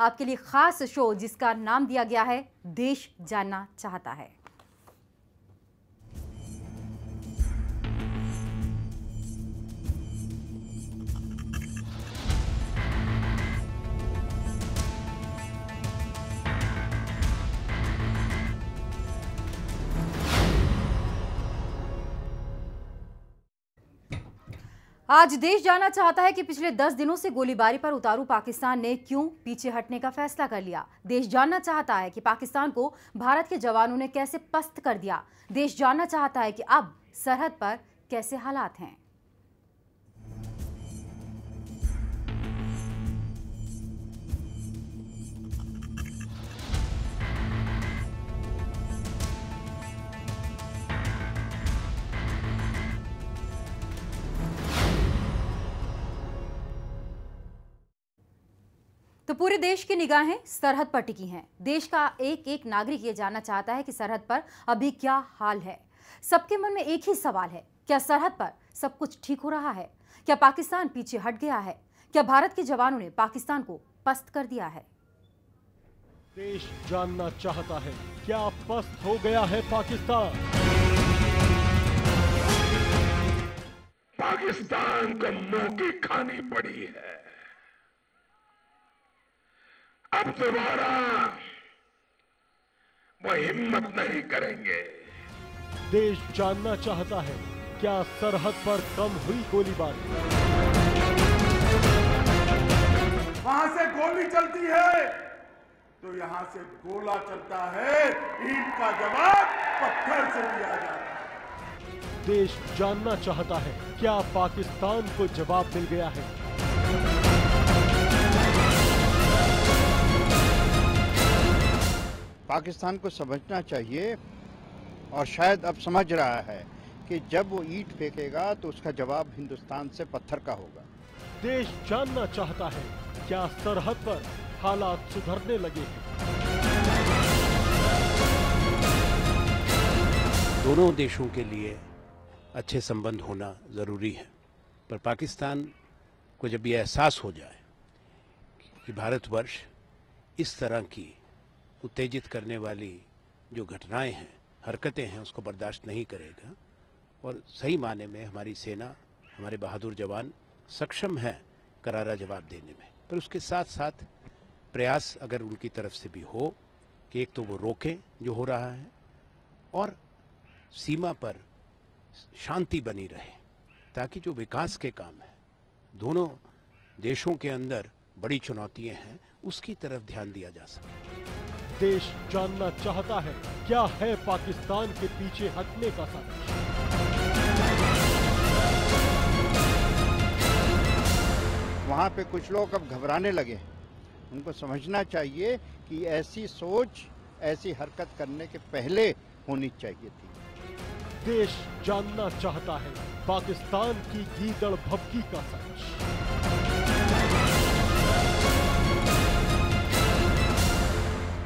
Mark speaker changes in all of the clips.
Speaker 1: आपके लिए खास शो जिसका नाम दिया गया है देश जानना चाहता है। आज देश जानना चाहता है कि पिछले 10 दिनों से गोलीबारी पर उतारू पाकिस्तान ने क्यों पीछे हटने का फैसला कर लिया। देश जानना चाहता है कि पाकिस्तान को भारत के जवानों ने कैसे पस्त कर दिया। देश जानना चाहता है कि अब सरहद पर कैसे हालात हैं। तो पूरे देश की निगाहें सरहद पर टिकी हैं। देश का एक एक नागरिक ये जानना चाहता है कि सरहद पर अभी क्या हाल है। सबके मन में एक ही सवाल है, क्या सरहद पर सब कुछ ठीक हो रहा है? क्या पाकिस्तान पीछे हट गया है? क्या भारत के जवानों ने पाकिस्तान को पस्त कर दिया है?
Speaker 2: देश जानना चाहता है, क्या पस्त हो गया है पाकिस्तान?
Speaker 3: पाकिस्तान को मौकी खानी पड़ी है। अब दोबारा वो हिम्मत नहीं करेंगे।
Speaker 2: देश जानना चाहता है, क्या सरहद पर कम हुई गोलीबारी?
Speaker 4: वहां से गोली चलती है तो यहां से गोला चलता है। ईंट का जवाब पत्थर से दिया जाता है।
Speaker 2: देश जानना चाहता है, क्या पाकिस्तान को जवाब मिल गया है?
Speaker 5: पाकिस्तान को समझना चाहिए और शायद अब समझ रहा है कि जब वो ईंट फेंकेगा तो उसका जवाब हिंदुस्तान से पत्थर का होगा।
Speaker 2: देश जानना चाहता है, क्या सरहद पर हालात सुधरने लगे हैं?
Speaker 6: दोनों देशों के लिए अच्छे संबंध होना जरूरी है, पर पाकिस्तान को जब ये एहसास हो जाए कि भारतवर्ष इस तरह की उत्तेजित करने वाली जो घटनाएं हैं, हरकतें हैं, उसको बर्दाश्त नहीं करेगा और सही माने में हमारी सेना, हमारे बहादुर जवान सक्षम हैं करारा जवाब देने में। पर उसके साथ साथ प्रयास अगर उनकी तरफ से भी हो कि एक तो वो रोकें जो हो रहा है और सीमा पर शांति बनी रहे, ताकि जो विकास के काम है, दोनों देशों के अंदर बड़ी चुनौतियां हैं, उसकी तरफ ध्यान दिया जा सके।
Speaker 2: देश जानना चाहता है, क्या है पाकिस्तान के पीछे हटने का साजिश?
Speaker 5: वहाँ पे कुछ लोग अब घबराने लगे हैं। उनको समझना चाहिए कि ऐसी सोच, ऐसी हरकत करने के पहले होनी चाहिए थी।
Speaker 2: देश जानना चाहता है, पाकिस्तान की गीदड़ भभकी का सच।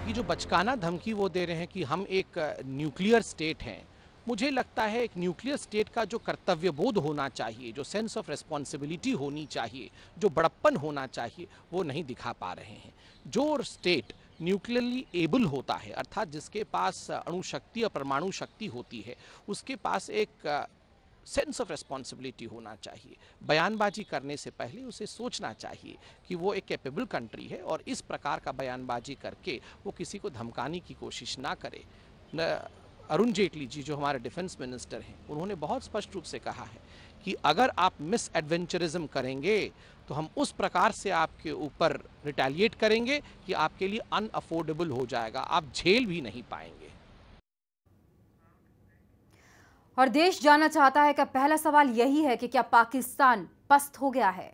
Speaker 7: ये जो बचकाना धमकी वो दे रहे हैं कि हम एक न्यूक्लियर स्टेट हैं, मुझे लगता है एक न्यूक्लियर स्टेट का जो कर्तव्यबोध होना चाहिए, जो सेंस ऑफ रिस्पॉन्सिबिलिटी होनी चाहिए, जो बड़प्पन होना चाहिए, वो नहीं दिखा पा रहे हैं। जो स्टेट न्यूक्लियरली एबल होता है, अर्थात जिसके पास अणु शक्ति और परमाणु शक्ति होती है, उसके पास एक सेंस ऑफ रिस्पॉन्सिबिलिटी होना चाहिए। बयानबाजी करने से पहले उसे सोचना चाहिए कि वो एक कैपेबल कंट्री है और इस प्रकार का बयानबाजी करके वो किसी को धमकाने की कोशिश ना करे। अरुण जेटली जी जो हमारे डिफेंस मिनिस्टर हैं, उन्होंने बहुत स्पष्ट रूप से कहा है कि अगर आप मिस एडवेंचरिज्म करेंगे तो हम उस प्रकार से आपके ऊपर रिटेलिएट करेंगे कि आपके लिए अनअफोर्डेबल हो जाएगा, आप झेल भी नहीं पाएंगे।
Speaker 1: और देश जानना चाहता है कि पहला सवाल यही है कि क्या पाकिस्तान पस्त हो गया है?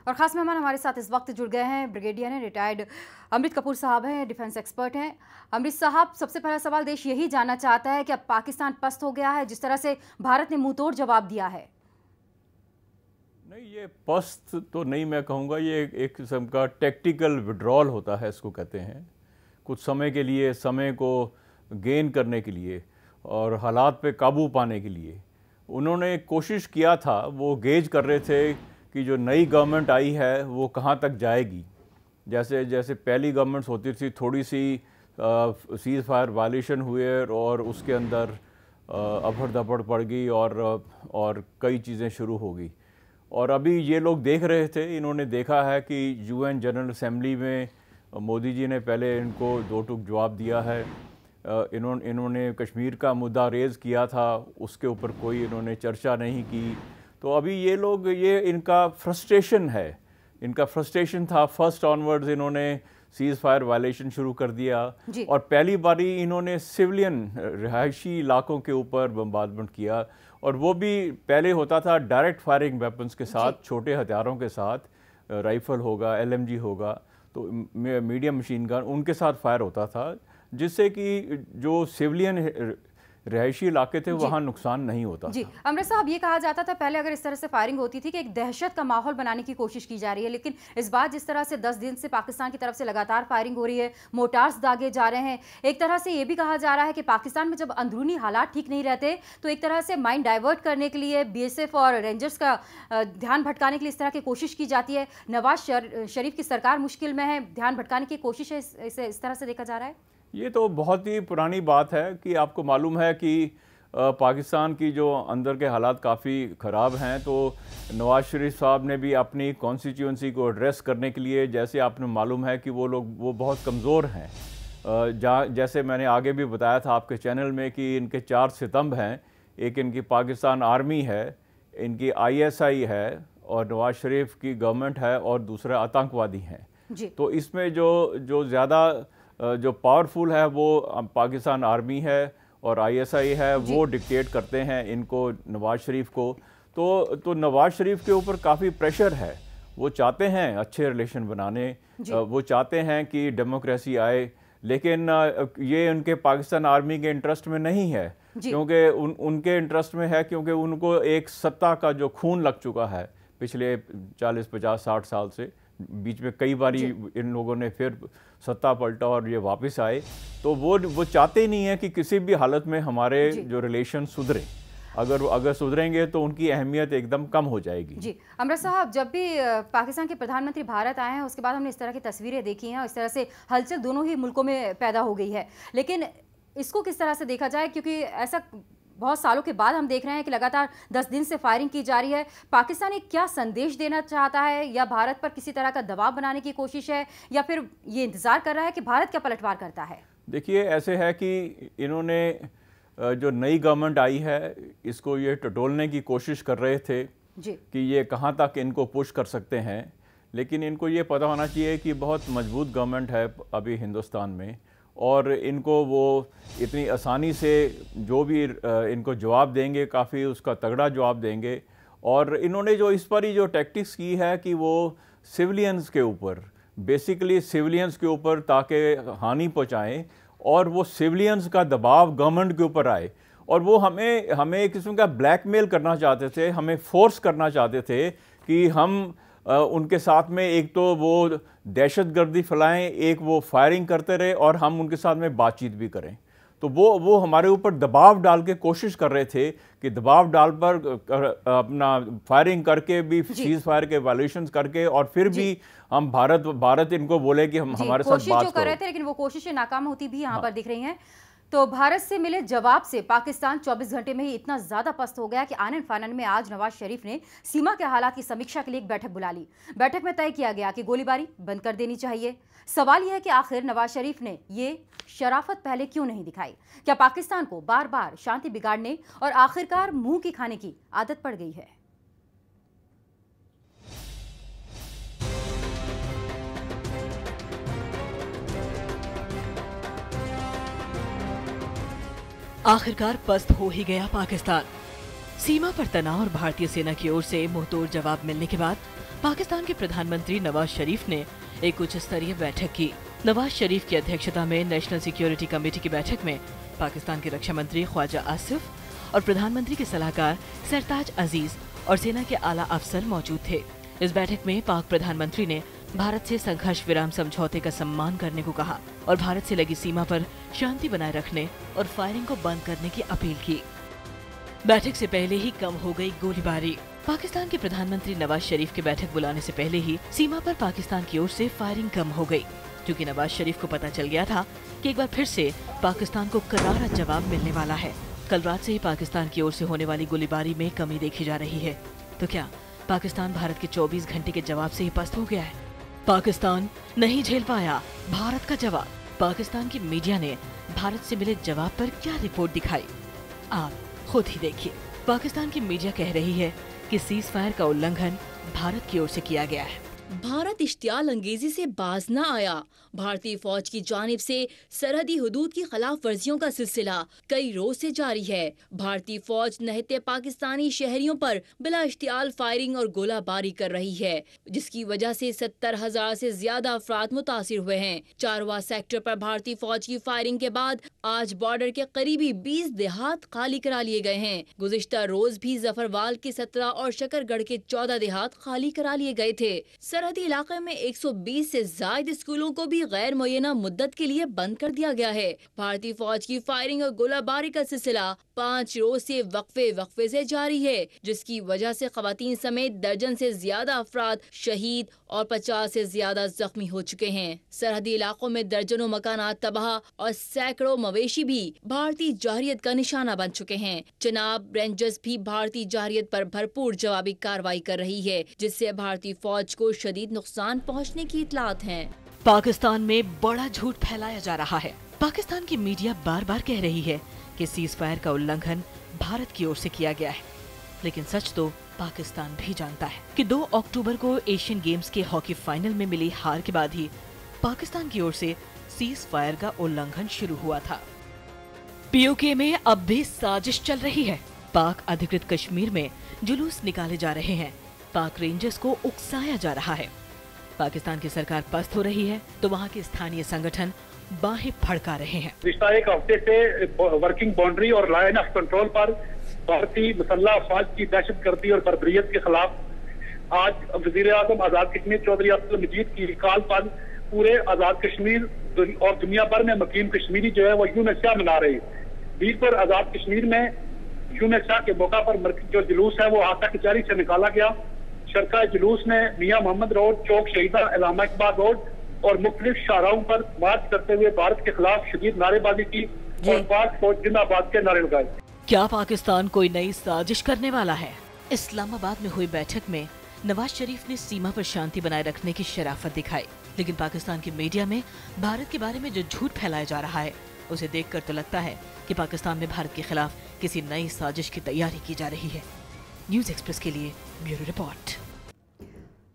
Speaker 1: और खास मेहमान हमारे साथ इस वक्त जुड़ गए हैं, ब्रिगेडियर हैं, रिटायर्ड अमृत कपूर साहब हैं, डिफेंस एक्सपर्ट हैं। अमृत साहब, सबसे पहला सवाल देश यही जानना चाहता है कि अब पाकिस्तान पस्त हो गया है, जिस तरह से भारत ने मुंहतोड़ जवाब दिया है।
Speaker 8: नहीं, ये पस्त तो नहीं मैं कहूँगा, ये एक किस्म का टैक्टिकल विड्रॉल होता है, इसको कहते हैं। कुछ समय के लिए समय को गेन करने के लिए और हालात पे काबू पाने के लिए उन्होंने कोशिश किया था। वो गेज कर रहे थे कि जो नई गवर्नमेंट आई है वो कहाँ तक जाएगी। जैसे जैसे पहली गवर्नमेंट्स होती थी, थोड़ी सी सीज़ फायर वायलेशन हुए और उसके अंदर अफड़ दफड़ पड़ गई और कई चीज़ें शुरू हो गई। और अभी ये लोग देख रहे थे, इन्होंने देखा है कि UN जनरल असेंबली में मोदी जी ने पहले इनको दो टूक जवाब दिया है। इन्होंने कश्मीर का मुद्दा रेज़ किया था, उसके ऊपर कोई इन्होंने चर्चा नहीं की। तो अभी ये लोग, ये इनका फ्रस्ट्रेशन है, इनका फ्रस्ट्रेशन था। फर्स्ट ऑनवर्ड्स इन्होंने सीज़ फायर वायलेशन शुरू कर दिया और पहली बारी इन्होंने सिविलियन रिहायशी इलाकों के ऊपर बम्बार्डमेंट किया। और वो भी पहले होता था डायरेक्ट फायरिंग वेपन्स के साथ, छोटे हथियारों के साथ, राइफल होगा, LMG होगा, तो मीडियम मशीन गन, उनके साथ फायर होता था, जिससे कि जो सिविलियन रिहायशी इलाके थे वहाँ नुकसान नहीं होता
Speaker 1: जी। अमृत साहब, ये कहा जाता था पहले अगर इस तरह से फायरिंग होती थी कि एक दहशत का माहौल बनाने की कोशिश की जा रही है, लेकिन इस बार जिस तरह से 10 दिन से पाकिस्तान की तरफ से लगातार फायरिंग हो रही है, मोटार्स दागे जा रहे हैं, एक तरह से ये भी कहा जा रहा है कि पाकिस्तान में जब अंदरूनी हालात ठीक नहीं रहते तो एक तरह से माइंड डाइवर्ट करने के लिए BSF और रेंजर्स का ध्यान भटकाने के लिए इस तरह की कोशिश की जाती है। नवाज शरीफ की सरकार मुश्किल में है, ध्यान भटकाने की कोशिश है, इसे इस तरह से देखा जा रहा है।
Speaker 8: ये तो बहुत ही पुरानी बात है कि आपको मालूम है कि पाकिस्तान की जो अंदर के हालात काफ़ी ख़राब हैं, तो नवाज शरीफ साहब ने भी अपनी कॉन्स्टिट्यूंसी को एड्रेस करने के लिए, जैसे आपने मालूम है कि वो बहुत कमज़ोर हैं। जैसे मैंने आगे भी बताया था आपके चैनल में कि इनके 4 सितंब हैं। एक इनकी पाकिस्तान आर्मी है, इनकी ISI है और नवाज शरीफ की गवर्नमेंट है, और दूसरे आतंकवादी हैं। तो इसमें जो ज़्यादा जो पावरफुल है वो पाकिस्तान आर्मी है और ISI है, वो डिक्टेट करते हैं इनको, नवाज शरीफ को। तो नवाज शरीफ के ऊपर काफ़ी प्रेशर है। वो चाहते हैं अच्छे रिलेशन बनाने, वो चाहते हैं कि डेमोक्रेसी आए, लेकिन ये उनके पाकिस्तान आर्मी के इंटरेस्ट में नहीं है, क्योंकि उनके इंटरेस्ट में है, क्योंकि उनको एक सत्ता का जो खून लग चुका है पिछले 40, 50, 60 साल से। बीच में कई बारी इन लोगों ने फिर सत्ता पलटा और ये वापस आए, तो वो चाहते ही नहीं है कि किसी भी हालत में हमारे जो रिलेशन सुधरे। अगर सुधरेंगे तो उनकी अहमियत एकदम कम हो जाएगी।
Speaker 1: जी अमृत साहब, जब भी पाकिस्तान के प्रधानमंत्री भारत आए हैं उसके बाद हमने इस तरह की तस्वीरें देखी हैं और इस तरह से हलचल दोनों ही मुल्कों में पैदा हो गई है, लेकिन इसको किस तरह से देखा जाए, क्योंकि ऐसा बहुत सालों के बाद हम देख रहे हैं कि लगातार 10 दिन से फायरिंग की जा रही है। पाकिस्तान एक क्या संदेश देना चाहता है, या भारत पर किसी तरह का दबाव बनाने की कोशिश है, या फिर ये इंतजार कर रहा है कि भारत क्या पलटवार करता है?
Speaker 8: देखिए, ऐसे है कि इन्होंने जो नई गवर्नमेंट आई है इसको ये टटोलने की कोशिश कर रहे थे कि ये कहाँ तक इनको पुश कर सकते हैं, लेकिन इनको ये पता होना चाहिए कि बहुत मजबूत गवर्नमेंट है अभी हिंदुस्तान में, और इनको वो इतनी आसानी से जो भी इनको जवाब देंगे, काफ़ी उसका तगड़ा जवाब देंगे। और इन्होंने जो इस पर ही जो टैक्टिक्स की है कि वो सिविलियंस के ऊपर, बेसिकली सिविलियंस के ऊपर ताकि हानि पहुंचाएं, और वो सिविलियंस का दबाव गवर्नमेंट के ऊपर आए, और वो हमें एक किस्म का ब्लैकमेल करना चाहते थे, हमें फोर्स करना चाहते थे कि हम उनके साथ में एक तो वो दहशतगर्दी फैलाएं, एक वो फायरिंग करते रहे, और हम उनके साथ में बातचीत भी करें। तो वो हमारे ऊपर दबाव डाल के कोशिश कर रहे थे कि दबाव डाल पर अपना फायरिंग करके भी, सीज फायर के वायलेशंस करके, और फिर भी हम भारत इनको बोले कि हम हमारे साथ बात
Speaker 1: कर रहे थे, लेकिन वो कोशिशें नाकाम होती भी यहाँ पर दिख रही हैं। तो भारत से मिले जवाब से पाकिस्तान 24 घंटे में ही इतना ज्यादा पस्त हो गया कि आनन फानन में आज नवाज शरीफ ने सीमा के हालात की समीक्षा के लिए एक बैठक बुला ली। बैठक में तय किया गया कि गोलीबारी बंद कर देनी चाहिए। सवाल यह है कि आखिर नवाज शरीफ ने ये शराफत पहले क्यों नहीं दिखाई? क्या पाकिस्तान को बार बार शांति बिगाड़ने और आखिरकार मुंह की खाने की आदत पड़ गई है?
Speaker 9: आखिरकार पस्त हो ही गया पाकिस्तान। सीमा पर तनाव और भारतीय सेना की ओर से मुंहतोड़ जवाब मिलने के बाद पाकिस्तान के प्रधानमंत्री नवाज शरीफ ने एक उच्च स्तरीय बैठक की। नवाज शरीफ की अध्यक्षता में नेशनल सिक्योरिटी कमेटी की बैठक में पाकिस्तान के रक्षा मंत्री ख्वाजा आसिफ और प्रधानमंत्री के सलाहकार सरताज अजीज और सेना के आला अफसर मौजूद थे। इस बैठक में पाक प्रधानमंत्री ने भारत से संघर्ष विराम समझौते का सम्मान करने को कहा और भारत से लगी सीमा पर शांति बनाए रखने और फायरिंग को बंद करने की अपील की। बैठक से पहले ही कम हो गई गोलीबारी। पाकिस्तान के प्रधानमंत्री नवाज शरीफ के बैठक बुलाने से पहले ही सीमा पर पाकिस्तान की ओर से फायरिंग कम हो गई, क्योंकि नवाज शरीफ को पता चल गया था कि एक बार फिर से पाकिस्तान को करारा जवाब मिलने वाला है। कल रात से ही पाकिस्तान की ओर से होने वाली गोलीबारी में कमी देखी जा रही है। तो क्या पाकिस्तान भारत के 24 घंटे के जवाब से ही पस्त हो गया है? पाकिस्तान नहीं झेल पाया भारत का जवाब। पाकिस्तान की मीडिया ने भारत से मिले जवाब पर क्या रिपोर्ट दिखाई, आप खुद ही देखिए। पाकिस्तान की मीडिया कह रही है कि सीज फायर का उल्लंघन भारत की ओर से किया गया है।
Speaker 10: भारत इश्तियाल अंगेजी से बाज न आया। भारतीय फौज की जानिब से सरहदी हुदूद की खिलाफ वर्जियों का सिलसिला कई रोज से जारी है। भारतीय फौज नहते पाकिस्तानी शहरियों पर बिला इश्तियाल फायरिंग और गोलाबारी कर रही है, जिसकी वजह से 70,000 से ज्यादा अफराद मुतासिर हुए हैं। चारवा सेक्टर पर भारतीय फौज की फायरिंग के बाद आज बॉर्डर के करीबी 20 देहात खाली करा लिए गए हैं। गुज़िश्ता रोज भी जफरवाल के 17 और शकरगढ़ के 14 देहात खाली करा लिए गए थे। सरहदी इलाके में 120 से ज्यादा स्कूलों को भी गैर मुय्यना मुद्दत के लिए बंद कर दिया गया है। भारतीय फौज की फायरिंग और गोलाबारी का सिलसिला 5 रोज से वक्फे से जारी है, जिसकी वजह से खवातीन समेत दर्जन से ज्यादा अफराद शहीद और 50 से ज्यादा जख्मी हो चुके हैं। सरहदी इलाकों में दर्जनों मकानात तबाह और सैकड़ों मवेशी भी भारतीय जारियत का निशाना बन चुके हैं। जनाब रेंजर्स भी भारतीय जारियत पर भरपूर जवाबी कार्रवाई कर रही है, जिससे भारतीय फौज को शदीद नुकसान पहुँचने की इतलात है।
Speaker 9: पाकिस्तान में बड़ा झूठ फैलाया जा रहा है। पाकिस्तान की मीडिया बार बार कह रही है कि सीज फायर का उल्लंघन भारत की ओर से किया गया है, लेकिन सच तो पाकिस्तान भी जानता है कि 2 अक्टूबर को एशियन गेम्स के हॉकी फाइनल में मिली हार के बाद ही पाकिस्तान की ओर से सीज फायर का उल्लंघन शुरू हुआ था। पीओके में अब भी साजिश चल रही है। पाक अधिकृत कश्मीर में जुलूस निकाले जा रहे हैं। पाक रेंजर्स को उकसाया जा रहा है। पाकिस्तान की सरकार पस्त हो रही है तो वहाँ के स्थानीय संगठन बाहें फड़का रहे हैं।
Speaker 11: पिछला एक हफ्ते से वर्किंग बाउंड्री और लाइन ऑफ कंट्रोल पर भारतीय मुसल्लह अफवाज की दहशतगर्दी और बर्बरियत के खिलाफ आज वज़ीर-ए-आज़म आजाद कश्मीर चौधरी अब्दुल मजीद की कॉल पर पूरे आजाद कश्मीर और दुनिया भर में मुकीम कश्मीरी जो है वो यूनेस्या मना रही है। बीरपुर आजाद कश्मीर में यूनेस्या के मौका पर जो जुलूस है वो आका कचहरी से निकाला गया। शरका जुलूस ने मियां मोहम्मद रोड, चौक शहीदा, इलामा इकबाल रोड और मुख्तलिफ शाहराहों पर मार्च करते हुए भारत के खिलाफ शदीद नारेबाजी की और पाक फौज जिंदाबाद के नारे लगाए।
Speaker 9: क्या पाकिस्तान कोई नई साजिश करने वाला है? इस्लामाबाद में हुई बैठक में नवाज शरीफ ने सीमा पर शांति बनाए रखने की शराफत दिखाई, लेकिन पाकिस्तान की मीडिया में भारत के बारे में जो झूठ फैलाया जा रहा है उसे देखकर तो लगता है कि पाकिस्तान में भारत के खिलाफ किसी नई साजिश की तैयारी की जा रही है। न्यूज़ एक्सप्रेस के लिए ब्यूरो रिपोर्ट।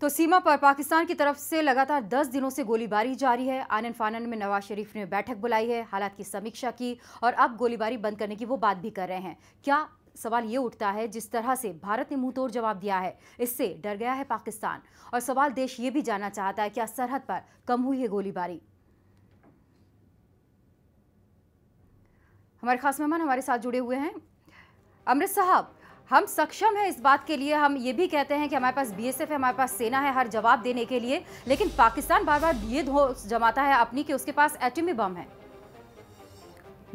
Speaker 1: तो सीमा पर पाकिस्तान की तरफ से लगातार 10 दिनों से गोलीबारी जारी है। आनन फानन में नवाज शरीफ ने बैठक बुलाई है, हालात की समीक्षा की और अब गोलीबारी बंद करने की वो बात भी कर रहे हैं। क्या सवाल ये उठता है, जिस तरह से भारत ने मुंह तोड़ जवाब दिया है, इससे डर गया है पाकिस्तान? और सवाल देश ये भी जानना चाहता है, क्या सरहद पर कम हुई है गोलीबारी? हमारे खास मेहमान हमारे साथ जुड़े हुए हैं। अमृत साहब, हम सक्षम हैं इस बात के लिए, हम ये भी कहते हैं कि हमारे पास बीएसएफ है, हमारे पास सेना है हर जवाब देने के लिए, लेकिन पाकिस्तान बार बार ये जमाता है अपनी कि उसके पास एटमी बम है।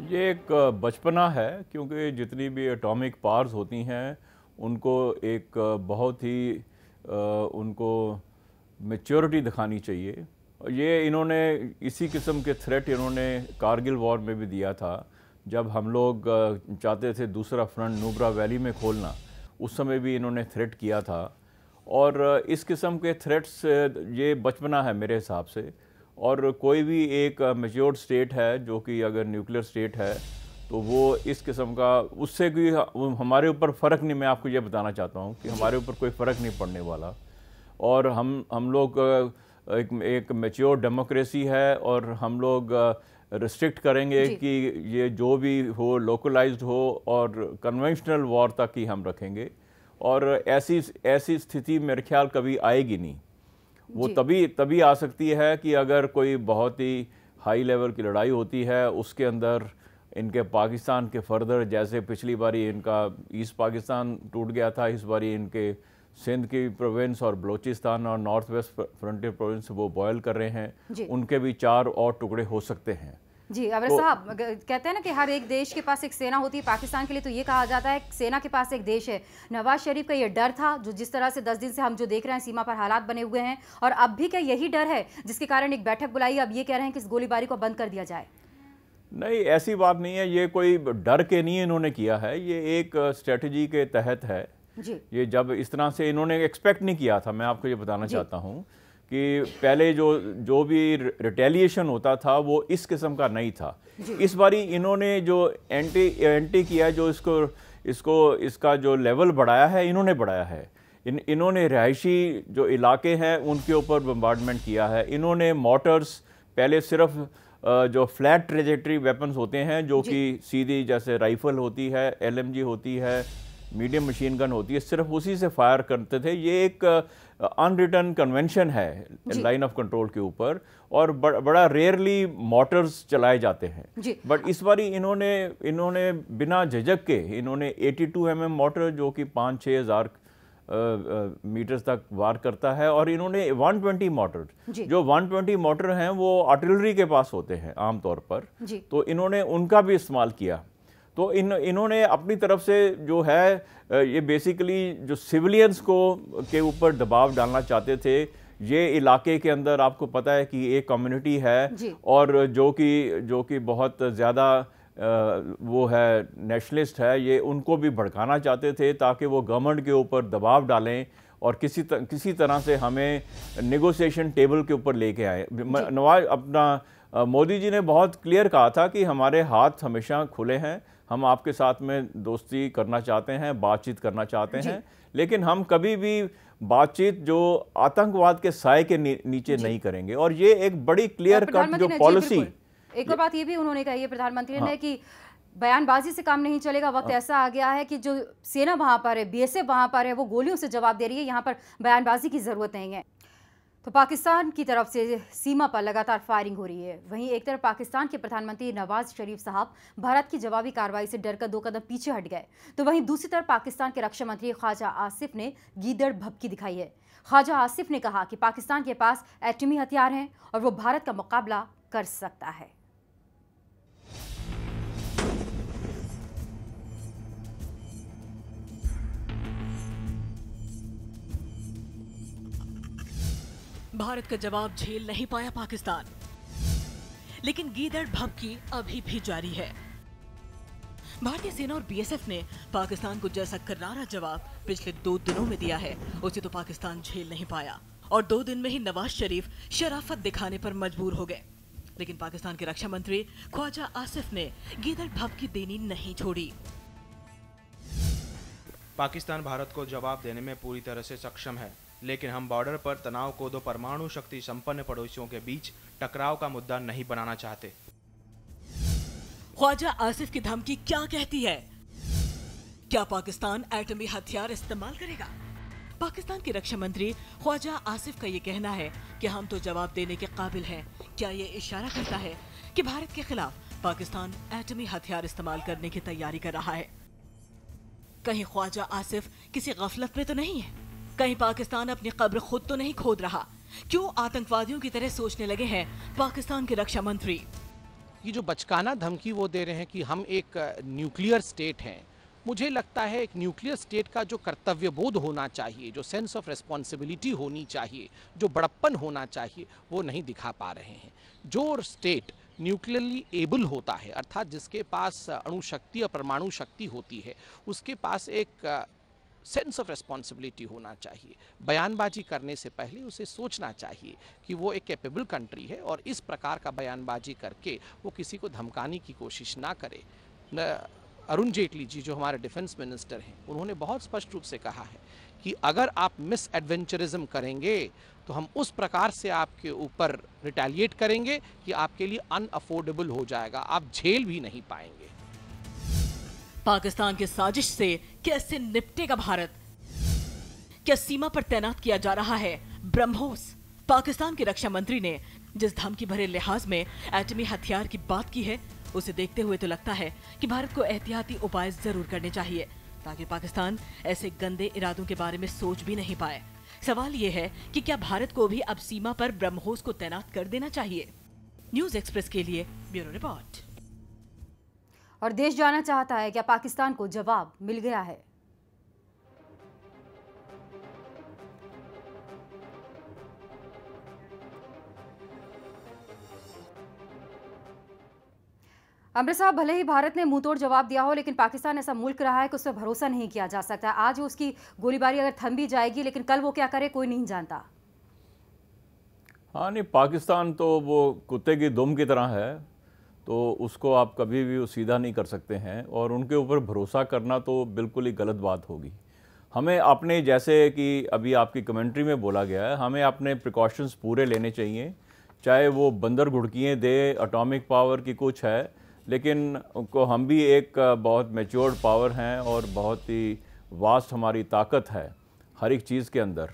Speaker 8: ये एक बचपना है, क्योंकि जितनी भी एटॉमिक पावर्स होती हैं उनको एक बहुत ही उनको मैच्योरिटी दिखानी चाहिए। ये इन्होंने इसी किस्म के थ्रेट इन्होंने कारगिल वॉर में भी दिया था, जब हम लोग चाहते थे दूसरा फ्रंट नुब्रा वैली में खोलना, उस समय भी इन्होंने थ्रेट किया था। और इस किस्म के थ्रेट्स ये बचपना है मेरे हिसाब से। और कोई भी एक मैच्योर्ड स्टेट है जो कि अगर न्यूक्लियर स्टेट है तो वो इस किस्म का उससे कोई हमारे ऊपर फ़र्क नहीं, मैं आपको ये बताना चाहता हूँ कि हमारे ऊपर कोई फ़र्क नहीं पड़ने वाला। और हम लोग एक मैच्योर डेमोक्रेसी है और हम लोग रिस्ट्रिक्ट करेंगे कि ये जो भी हो लोकलाइज्ड हो और कन्वेंशनल वॉर तक ही हम रखेंगे। और ऐसी स्थिति मेरे ख्याल कभी आएगी नहीं। वो तभी आ सकती है कि अगर कोई बहुत ही हाई लेवल की लड़ाई होती है, उसके अंदर इनके पाकिस्तान के फर्दर, जैसे पिछली बारी इनका ईस्ट पाकिस्तान टूट गया था, इस बारी इनके सिंध की प्रोविंस और बलूचिस्तान और नॉर्थ वेस्ट फ्रंटियर प्रोविंस वो बॉयल कर रहे हैं, उनके भी 4 और टुकड़े हो सकते हैं।
Speaker 1: जी अवर साहब, कहते हैं ना कि हर एक देश के पास एक सेना होती है। पाकिस्तान के लिए तो ये कहा जाता है सेना के पास एक देश है। नवाज शरीफ का ये डर था, जो जिस तरह से 10 दिन से हम जो देख रहे हैं सीमा पर हालात बने हुए हैं, और अब भी क्या यही डर है जिसके कारण एक बैठक बुलाई, अब ये कह रहे हैं कि इस गोलीबारी को बंद कर दिया जाए?
Speaker 8: नहीं, ऐसी बात नहीं है। ये कोई डर के नहीं इन्होंने किया है, ये एक स्ट्रेटजी के तहत है
Speaker 1: जी।
Speaker 8: ये जब इस तरह से इन्होंने एक्सपेक्ट नहीं किया था। मैं आपको ये बताना चाहता हूँ कि पहले जो भी रिटेलिएशन होता था वो इस किस्म का नहीं था। इस बारी इन्होंने जो एंटी किया, जो इसका जो लेवल बढ़ाया है, इन्होंने बढ़ाया है। इन्होंने रिहायशी जो इलाके हैं उनके ऊपर बम्बार्डमेंट किया है। इन्होंने मोटर्स, पहले सिर्फ जो फ्लैट ट्रेजेक्टरी वेपन्स होते हैं, जो कि सीधी जैसे राइफल होती है, LMG होती है, मीडियम मशीन गन होती है, सिर्फ उसी से फायर करते थे। ये एक अनरिटन कन्वेंशन है लाइन ऑफ कंट्रोल के ऊपर, और बड़ा रेयरली मोटर्स चलाए जाते हैं। बट इस बारी इन्होंने बिना झिझक के इन्होंने 82 mm मोटर, जो कि 5-6 हज़ार मीटर्स तक वार करता है, और इन्होंने 120 मोटर, जो 120 मोटर हैं वो आर्टिलरी के पास होते हैं आमतौर पर, तो इन्होंने उनका भी इस्तेमाल किया। तो इन्होंने अपनी तरफ से जो है ये बेसिकली जो सिविलियंस के ऊपर दबाव डालना चाहते थे। ये इलाके के अंदर आपको पता है कि एक कम्युनिटी है और जो कि बहुत ज़्यादा वो है नेशनलिस्ट है, ये उनको भी भड़काना चाहते थे ताकि वो गवर्नमेंट के ऊपर दबाव डालें और किसी तरह से हमें नेगोशिएशन टेबल के ऊपर लेके आए। मोदी जी ने बहुत क्लियर कहा था कि हमारे हाथ हमेशा खुले हैं, हम आपके साथ में दोस्ती करना चाहते हैं, बातचीत करना चाहते हैं, लेकिन हम कभी भी बातचीत जो आतंकवाद के साए के नीचे नहीं करेंगे। और ये एक बड़ी क्लियर कट जो पॉलिसी।
Speaker 1: एक और बात ये भी उन्होंने कही है प्रधानमंत्री ने कि बयानबाजी से काम नहीं चलेगा। वक्त ऐसा आ गया है कि जो सेना वहां पर है, BSF वहां पर है, वो गोलियों से जवाब दे रही है, यहाँ पर बयानबाजी की जरूरत नहीं है। तो पाकिस्तान की तरफ से सीमा पर लगातार फायरिंग हो रही है। वहीं एक तरफ पाकिस्तान के प्रधानमंत्री नवाज शरीफ साहब भारत की जवाबी कार्रवाई से डरकर 2 कदम पीछे हट गए, तो वहीं दूसरी तरफ पाकिस्तान के रक्षा मंत्री ख्वाजा आसिफ ने गीदड़ भभकी दिखाई है। ख्वाजा आसिफ ने कहा कि पाकिस्तान के पास एटमी हथियार हैं और वो भारत का मुकाबला कर सकता है।
Speaker 9: भारत का जवाब झेल नहीं पाया पाकिस्तान, लेकिन गीदड़ भभकी अभी भी जारी है। भारतीय सेना और BSF ने पाकिस्तान को जैसा करारा जवाब पिछले 2 दिनों में दिया है, उसे तो पाकिस्तान झेल नहीं पाया और 2 दिन में ही नवाज शरीफ शराफत दिखाने पर मजबूर हो गए। लेकिन पाकिस्तान के रक्षा मंत्री ख्वाजा आसिफ ने गीदड़ भभकी देनी नहीं छोड़ी।
Speaker 12: पाकिस्तान भारत को जवाब देने में पूरी तरह से सक्षम है, लेकिन हम बॉर्डर पर तनाव को 2 परमाणु शक्ति संपन्न पड़ोसियों के बीच टकराव का मुद्दा नहीं बनाना चाहते।
Speaker 9: ख्वाजा आसिफ की धमकी क्या कहती है? क्या पाकिस्तान एटमी हथियार इस्तेमाल करेगा? पाकिस्तान के रक्षा मंत्री ख्वाजा आसिफ का ये कहना है कि हम तो जवाब देने के काबिल हैं। क्या ये इशारा करता है कि भारत के खिलाफ पाकिस्तान एटमी हथियार इस्तेमाल करने की तैयारी कर रहा है? कहीं ख्वाजा आसिफ किसी गफलत में तो नहीं है? कहीं पाकिस्तान अपनी कब्र खुद तो नहीं खोद रहा? क्यों आतंकवादियों की तरह सोचने लगे हैं पाकिस्तान के रक्षा मंत्री?
Speaker 7: ये जो बचकाना धमकी वो दे रहे हैं कि हम एक न्यूक्लियर स्टेट हैं, मुझे लगता है एक न्यूक्लियर स्टेट का जो कर्तव्य बोध होना चाहिए, जो सेंस ऑफ रिस्पॉन्सिबिलिटी होनी चाहिए, जो बड़प्पन होना चाहिए, वो नहीं दिखा पा रहे हैं। जो स्टेट न्यूक्लियरली एबल होता है, अर्थात जिसके पास अणु शक्ति और परमाणु शक्ति होती है, उसके पास एक सेंस ऑफ रिस्पॉन्सिबिलिटी होना चाहिए। बयानबाजी करने से पहले उसे सोचना चाहिए कि वो एक कैपेबल कंट्री है और इस प्रकार का बयानबाजी करके वो किसी को धमकाने की कोशिश ना करे। अरुण जेटली जी जो हमारे डिफेंस मिनिस्टर हैं, उन्होंने बहुत स्पष्ट रूप से कहा है कि अगर आप मिस एडवेंचरिज्म करेंगे तो हम उस प्रकार से आपके ऊपर रिटेलिएट करेंगे कि आपके लिए अनअफोर्डेबल हो जाएगा, आप झेल भी नहीं पाएंगे।
Speaker 9: पाकिस्तान की साजिश से कैसे निपटेगा भारत? क्या सीमा पर तैनात किया जा रहा है ब्रह्मोस? पाकिस्तान के रक्षा मंत्री ने जिस धमकी भरे लिहाज में एटमी हथियार की बात की है, उसे देखते हुए तो लगता है कि भारत को एहतियाती उपाय जरूर करने चाहिए ताकि पाकिस्तान ऐसे गंदे इरादों के बारे में सोच भी नहीं पाए। सवाल ये है कि क्या भारत को भी अब सीमा पर ब्रह्मोस को तैनात कर देना चाहिए? न्यूज एक्सप्रेस के लिए ब्यूरो रिपोर्ट।
Speaker 1: और देश जानना चाहता है क्या पाकिस्तान को जवाब मिल गया है? अमृत साहब, भले ही भारत ने मुंहतोड़ जवाब दिया हो, लेकिन पाकिस्तान ऐसा मुल्क रहा है कि उस पर भरोसा नहीं किया जा सकता। आज उसकी गोलीबारी अगर थम भी जाएगी, लेकिन कल वो क्या करे कोई नहीं जानता।
Speaker 8: हाँ, नहीं, पाकिस्तान तो वो कुत्ते की दुम की तरह है, तो उसको आप कभी भी सीधा नहीं कर सकते हैं, और उनके ऊपर भरोसा करना तो बिल्कुल ही गलत बात होगी। हमें अपने, जैसे कि अभी आपकी कमेंट्री में बोला गया है, हमें अपने प्रिकॉशंस पूरे लेने चाहिए, चाहे वो बंदर घुड़कियाँ दे, एटॉमिक पावर की कुछ है, लेकिन को हम भी एक बहुत मैच्योर्ड पावर हैं और बहुत ही वास्ट हमारी ताकत है हर एक चीज़ के अंदर।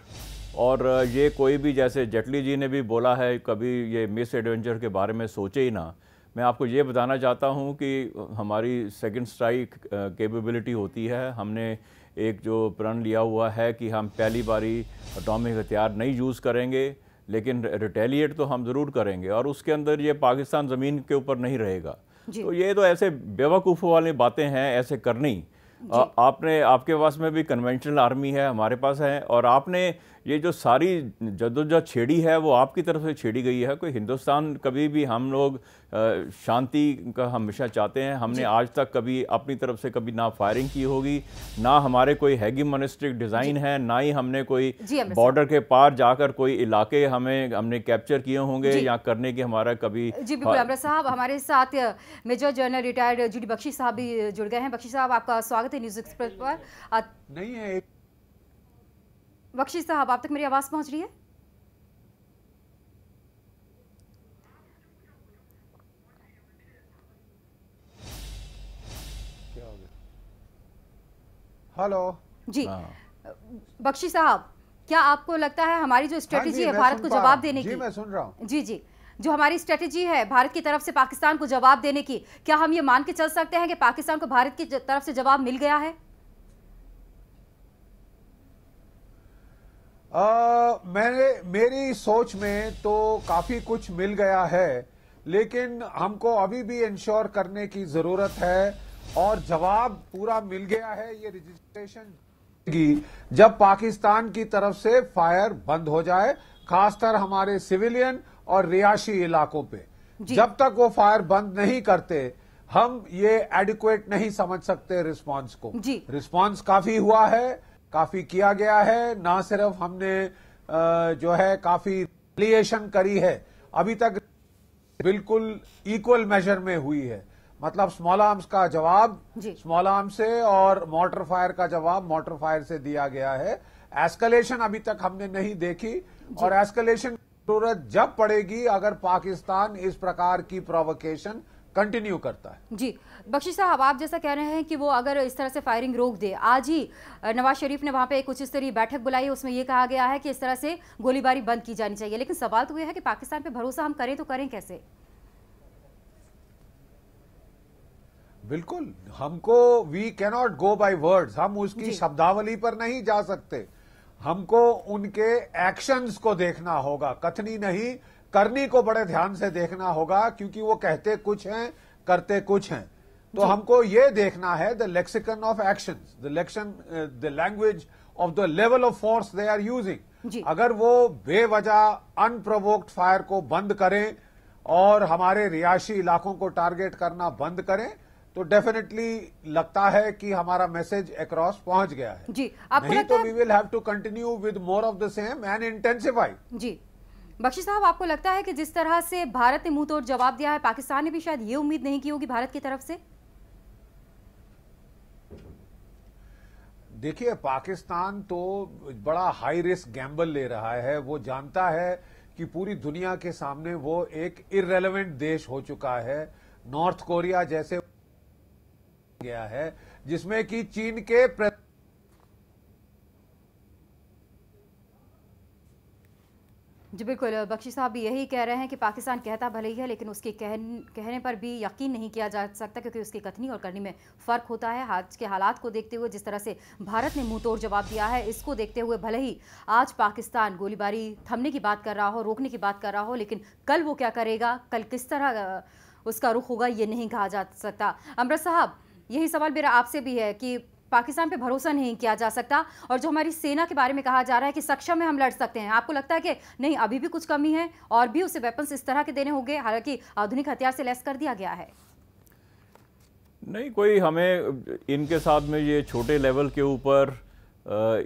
Speaker 8: और ये कोई भी, जैसे जेटली जी ने भी बोला है, कभी ये मिस एडवेंचर के बारे में सोचे ही ना। मैं आपको ये बताना चाहता हूँ कि हमारी सेकंड स्ट्राइक कैपेबिलिटी होती है। हमने एक जो प्रण लिया हुआ है कि हम पहली बारी एटॉमिक हथियार नहीं यूज़ करेंगे, लेकिन रिटेलिएट तो हम ज़रूर करेंगे, और उसके अंदर ये पाकिस्तान ज़मीन के ऊपर नहीं रहेगा। तो ये तो ऐसे बेवकूफ़ों वाली बातें हैं ऐसे करनी। आपने, आपके पास में भी कन्वेंशनल आर्मी है, हमारे पास है, और आपने ये जो सारी जद्दोजहद छेड़ी है वो आपकी तरफ से छेड़ी गई है। कोई हिंदुस्तान, कभी भी हम लोग शांति का हमेशा चाहते हैं। हमने आज तक कभी अपनी तरफ से कभी ना फायरिंग की होगी, ना हमारे कोई हेगेमोनिस्टिक डिज़ाइन है, ना ही हमने कोई बॉर्डर के पार जाकर कोई इलाके हमने कैप्चर किए होंगे या करने की हमारा कभी।
Speaker 1: जी बिल्कुल अमृत साहब, हमारे साथ major general retired G D Bakhshi साहब भी जुड़ गए हैं। बख्शी साहब, आपका स्वागत है न्यूज एक्सप्रेस पर।
Speaker 13: नहीं है
Speaker 1: बख्शी साहब, आप तक मेरी आवाज पहुंच रही है?
Speaker 13: क्या हो गया? हेलो
Speaker 1: जी बख्शी साहब, क्या आपको लगता है हमारी जो स्ट्रेटेजी है भारत को जवाब देने की?
Speaker 13: जी मैं सुन रहा हूँ।
Speaker 1: जी जो हमारी स्ट्रेटेजी है भारत की तरफ से पाकिस्तान को जवाब देने की, क्या हम ये मान के चल सकते हैं कि पाकिस्तान को भारत की तरफ से जवाब मिल गया है?
Speaker 13: मेरी सोच में तो काफी कुछ मिल गया है, लेकिन हमको अभी भी इंश्योर करने की जरूरत है, और जवाब पूरा मिल गया है ये रजिस्ट्रेशन की जब पाकिस्तान की तरफ से फायर बंद हो जाए, खासकर हमारे सिविलियन और रिहायशी इलाकों पे। जब तक वो फायर बंद नहीं करते, हम ये एडिक्वेट नहीं समझ सकते रिस्पांस को। रिस्पांस काफी हुआ है, काफी किया गया है। ना सिर्फ हमने जो है काफी रिलिएशन करी है, अभी तक बिल्कुल इक्वल मेजर में हुई है। मतलब स्मॉल आर्म्स का जवाब स्मॉल आर्म्स से और मोटर फायर का जवाब मोटर फायर से दिया गया है। एस्केलेशन अभी तक हमने नहीं देखी, और एस्केलेशन की जरूरत जब पड़ेगी अगर पाकिस्तान इस प्रकार की प्रोवोकेशन कंटिन्यू करता है।
Speaker 1: जी बख्शी साहब, आप जैसा कह रहे हैं कि वो अगर इस तरह से फायरिंग रोक दे, आज ही नवाज शरीफ ने वहां पे एक उच्च स्तरीय बैठक बुलाई है, उसमें यह कहा गया है कि इस तरह से गोलीबारी बंद की जानी चाहिए। लेकिन सवाल तो यह है कि पाकिस्तान पे भरोसा हम करें तो करें कैसे?
Speaker 13: बिल्कुल, हमको we cannot go by words, हम उसकी शब्दावली पर नहीं जा सकते। हमको उनके एक्शंस को देखना होगा, कथनी नहीं, करनी को बड़े ध्यान से देखना होगा, क्योंकि वो कहते कुछ हैं करते कुछ हैं। तो हमको ये देखना है the lexicon of actions, the language of the level of force they are using. अगर वो बेवजह अनप्रोवोक्ड फायर को बंद करें और हमारे रिहायशी इलाकों को टारगेट करना बंद करें, तो डेफिनेटली लगता है कि हमारा मैसेज अक्रॉस पहुंच गया है।
Speaker 1: जी, आपको
Speaker 13: नहीं तो we will have to continue with more of the same and intensify.
Speaker 1: जी बख्शी साहब, आपको लगता है कि जिस तरह से भारत ने मुंह तोड़ जवाब दिया है, पाकिस्तान ने भी शायद ये उम्मीद नहीं की होगी भारत की तरफ से?
Speaker 13: देखिए, पाकिस्तान तो बड़ा हाई रिस्क गैम्बल ले रहा है। वो जानता है कि पूरी दुनिया के सामने वो एक इररेलेवेंट देश हो चुका है। नॉर्थ कोरिया जैसे गया है जिसमें कि चीन के
Speaker 1: जी बिल्कुल, बख्शी साहब भी यही कह रहे हैं कि पाकिस्तान कहता भले ही है लेकिन उसके कहने पर भी यकीन नहीं किया जा सकता, क्योंकि उसकी कथनी और करनी में फ़र्क होता है। आज के हालात को देखते हुए जिस तरह से भारत ने मुंह तोड़ जवाब दिया है, इसको देखते हुए भले ही आज पाकिस्तान गोलीबारी थमने की बात कर रहा हो, रोकने की बात कर रहा हो, लेकिन कल वो क्या करेगा, कल किस तरह उसका रुख होगा, ये नहीं कहा जा सकता। अमृत साहब, यही सवाल मेरा आपसे भी है कि पाकिस्तान पे भरोसा नहीं किया जा सकता, और जो हमारी सेना के बारे में कहा जा रहा है कि सक्षम है, हम लड़ सकते हैं, आपको लगता है कि नहीं अभी भी कुछ कमी है और भी उसे वेपन्स इस तरह के देने होंगे, हालांकि आधुनिक हथियार से लैस कर दिया गया है?
Speaker 8: नहीं, कोई हमें इनके साथ में ये छोटे लेवल के ऊपर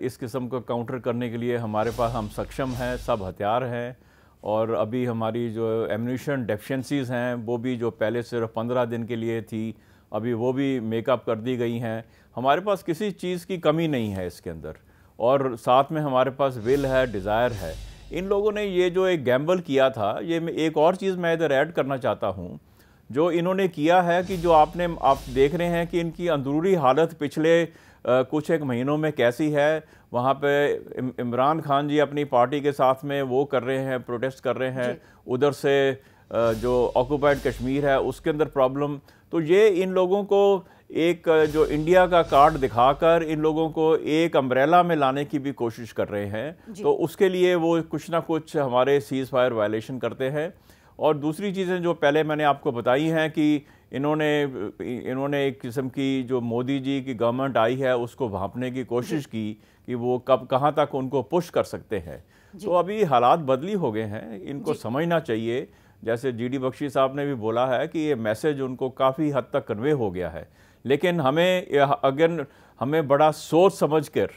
Speaker 8: इस किस्म को काउंटर करने के लिए हमारे पास हम सक्षम हैं, सब हथियार हैं, और अभी हमारी जो एम्यूनिशन डेफिशिएंसीज हैं वो भी जो पहले सिर्फ 15 दिन के लिए थी, अभी वो भी मेकअप कर दी गई हैं। हमारे पास किसी चीज़ की कमी नहीं है इसके अंदर, और साथ में हमारे पास विल है, डिज़ायर है। इन लोगों ने ये जो एक गैम्बल किया था, ये एक और चीज़ मैं इधर ऐड करना चाहता हूँ, जो इन्होंने किया है कि जो आप देख रहे हैं कि इनकी अंदरूनी हालत पिछले कुछ एक महीनों में कैसी है। वहाँ पे इमरान खान जी अपनी पार्टी के साथ में वो कर रहे हैं, प्रोटेस्ट कर रहे हैं, उधर से जो ऑक्यूपाइड कश्मीर है उसके अंदर प्रॉब्लम। तो ये इन लोगों को एक जो इंडिया का कार्ड दिखाकर इन लोगों को एक अम्ब्रेला में लाने की भी कोशिश कर रहे हैं, तो उसके लिए वो कुछ ना कुछ हमारे सीज फायर वायलेशन करते हैं। और दूसरी चीज़ें जो पहले मैंने आपको बताई हैं कि इन्होंने एक किस्म की जो मोदी जी की गवर्नमेंट आई है उसको भांपने की कोशिश की कि वो कब कहाँ तक उनको पुश कर सकते हैं। तो अभी हालात बदली हो गए हैं, इनको समझना चाहिए। जैसे जीडी बख्शी साहब ने भी बोला है कि ये मैसेज उनको काफ़ी हद तक कन्वे हो गया है, लेकिन हमें बड़ा सोच समझकर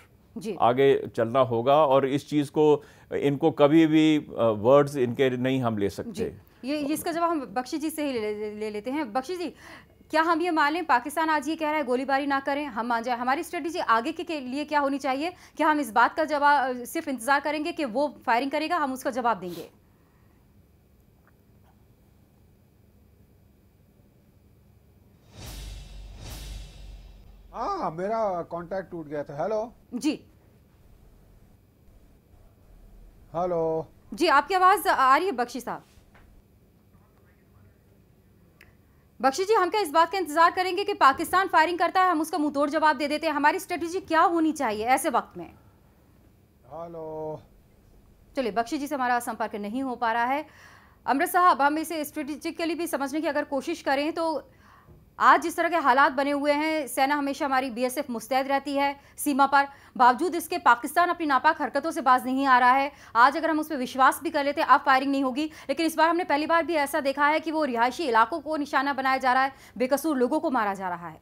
Speaker 8: आगे चलना होगा, और इस चीज़ को इनको कभी भी वर्ड्स इनके नहीं हम ले सकते।
Speaker 1: ये इसका जवाब हम बख्शी जी से ही ले लेते हैं। बख्शी जी, क्या हम ये मान लें पाकिस्तान आज ये कह रहा है गोलीबारी ना करें, हम मान जाए, हमारी स्ट्रेटजी आगे के लिए क्या होनी चाहिए? क्या हम इस बात का जवाब सिर्फ इंतजार करेंगे कि वो फायरिंग करेगा, हम उसका जवाब देंगे?
Speaker 13: हाँ, मेरा कांटेक्ट टूट गया था। हेलो
Speaker 1: जी,
Speaker 13: हेलो
Speaker 1: जी, आपकी आवाज आ रही है बख्शी साहब? बख्शी जी, हम क्या इस बात का इंतजार करेंगे कि पाकिस्तान फायरिंग करता है, हम उसका मुंह तोड़ जवाब दे देते हैं? हमारी स्ट्रेटजी क्या होनी चाहिए ऐसे वक्त में?
Speaker 13: हेलो,
Speaker 1: चलिए, बख्शी जी से हमारा संपर्क नहीं हो पा रहा है। अमृत साहब, हम इसे स्ट्रेटेजिकली भी समझने की अगर कोशिश करें तो आज जिस तरह के हालात बने हुए हैं, सेना हमेशा हमारी बीएसएफ मुस्तैद रहती है सीमा पर, बावजूद इसके पाकिस्तान अपनी नापाक हरकतों से बाज नहीं आ रहा है। आज अगर हम उस पर विश्वास भी कर लेते अब फायरिंग नहीं होगी, लेकिन इस बार हमने पहली बार भी ऐसा देखा है कि वो रिहायशी इलाकों को निशाना बनाया जा रहा है, बेकसूर लोगों को मारा जा रहा है।